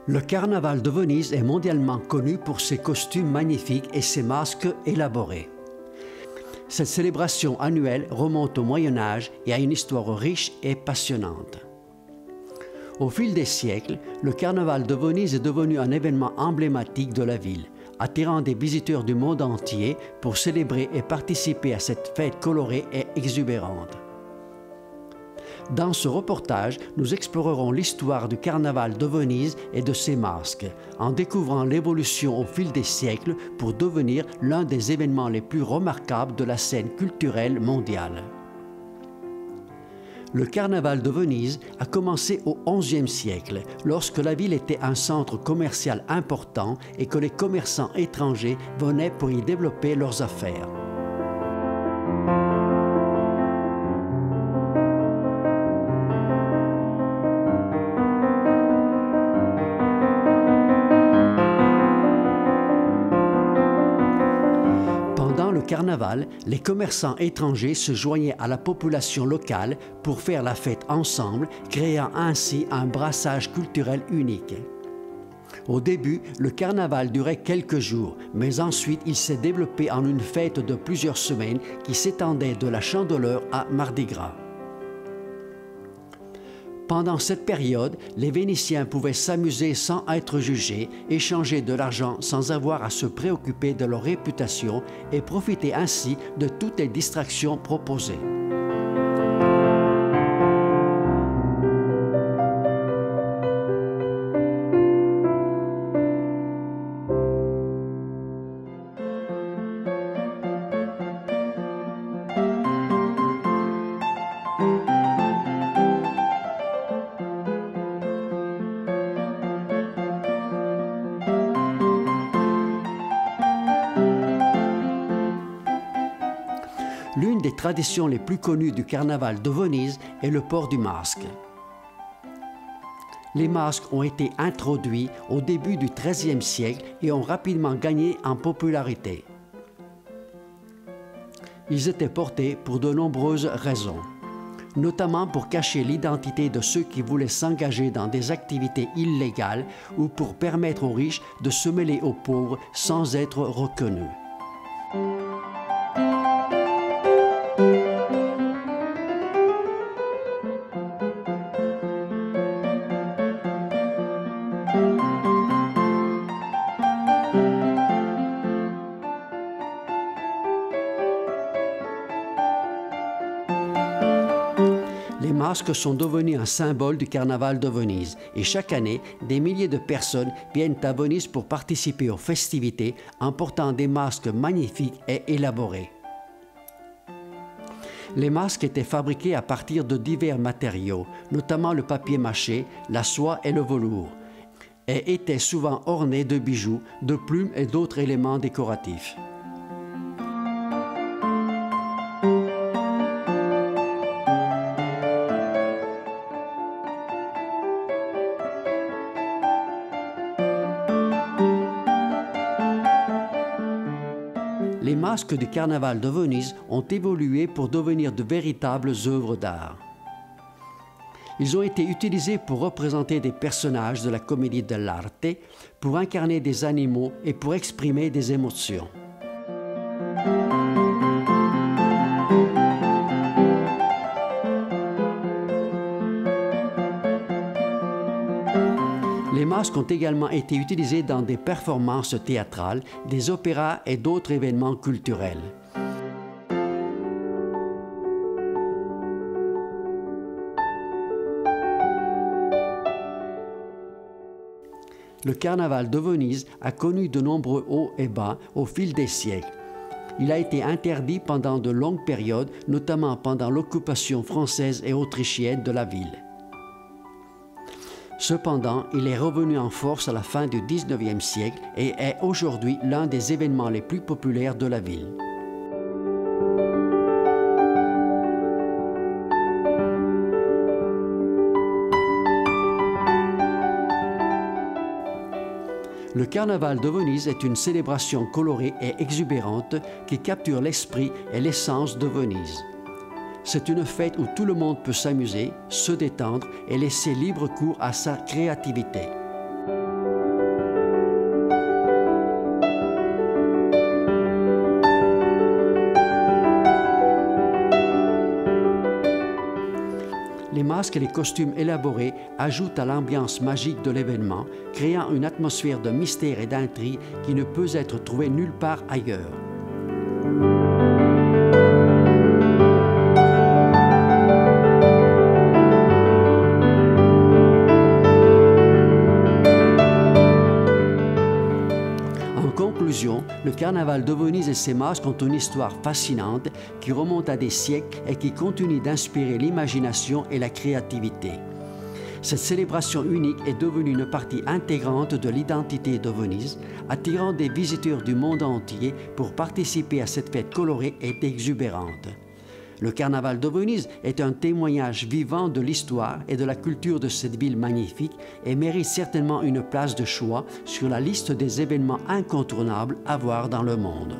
Le carnaval de Venise est mondialement connu pour ses costumes magnifiques et ses masques élaborés. Cette célébration annuelle remonte au Moyen Âge et a une histoire riche et passionnante. Au fil des siècles, le carnaval de Venise est devenu un événement emblématique de la ville, attirant des visiteurs du monde entier pour célébrer et participer à cette fête colorée et exubérante. Dans ce reportage, nous explorerons l'histoire du carnaval de Venise et de ses masques, en découvrant l'évolution au fil des siècles pour devenir l'un des événements les plus remarquables de la scène culturelle mondiale. Le carnaval de Venise a commencé au XIe siècle, lorsque la ville était un centre commercial important et que les commerçants étrangers venaient pour y développer leurs affaires. Carnaval, les commerçants étrangers se joignaient à la population locale pour faire la fête ensemble, créant ainsi un brassage culturel unique. Au début, le carnaval durait quelques jours, mais ensuite il s'est développé en une fête de plusieurs semaines qui s'étendait de la Chandeleur à Mardi Gras. Pendant cette période, les Vénitiens pouvaient s'amuser sans être jugés, échanger de l'argent sans avoir à se préoccuper de leur réputation et profiter ainsi de toutes les distractions proposées. L'une des traditions les plus connues du carnaval de Venise est le port du masque. Les masques ont été introduits au début du XIIIe siècle et ont rapidement gagné en popularité. Ils étaient portés pour de nombreuses raisons, notamment pour cacher l'identité de ceux qui voulaient s'engager dans des activités illégales ou pour permettre aux riches de se mêler aux pauvres sans être reconnus. Les masques sont devenus un symbole du carnaval de Venise et chaque année, des milliers de personnes viennent à Venise pour participer aux festivités en portant des masques magnifiques et élaborés. Les masques étaient fabriqués à partir de divers matériaux, notamment le papier mâché, la soie et le velours, et étaient souvent ornés de bijoux, de plumes et d'autres éléments décoratifs. Les masques du carnaval de Venise ont évolué pour devenir de véritables œuvres d'art. Ils ont été utilisés pour représenter des personnages de la comédie dell'arte, pour incarner des animaux et pour exprimer des émotions. Les masques ont également été utilisés dans des performances théâtrales, des opéras et d'autres événements culturels. Le carnaval de Venise a connu de nombreux hauts et bas au fil des siècles. Il a été interdit pendant de longues périodes, notamment pendant l'occupation française et autrichienne de la ville. Cependant, il est revenu en force à la fin du XIXe siècle et est aujourd'hui l'un des événements les plus populaires de la ville. Le carnaval de Venise est une célébration colorée et exubérante qui capture l'esprit et l'essence de Venise. C'est une fête où tout le monde peut s'amuser, se détendre et laisser libre cours à sa créativité. masques et les costumes élaborés ajoutent à l'ambiance magique de l'événement, créant une atmosphère de mystère et d'intrigue qui ne peut être trouvée nulle part ailleurs. En conclusion, le carnaval de Venise et ses masques ont une histoire fascinante qui remonte à des siècles et qui continue d'inspirer l'imagination et la créativité. Cette célébration unique est devenue une partie intégrante de l'identité de Venise, attirant des visiteurs du monde entier pour participer à cette fête colorée et exubérante. Le carnaval de Venise est un témoignage vivant de l'histoire et de la culture de cette ville magnifique et mérite certainement une place de choix sur la liste des événements incontournables à voir dans le monde.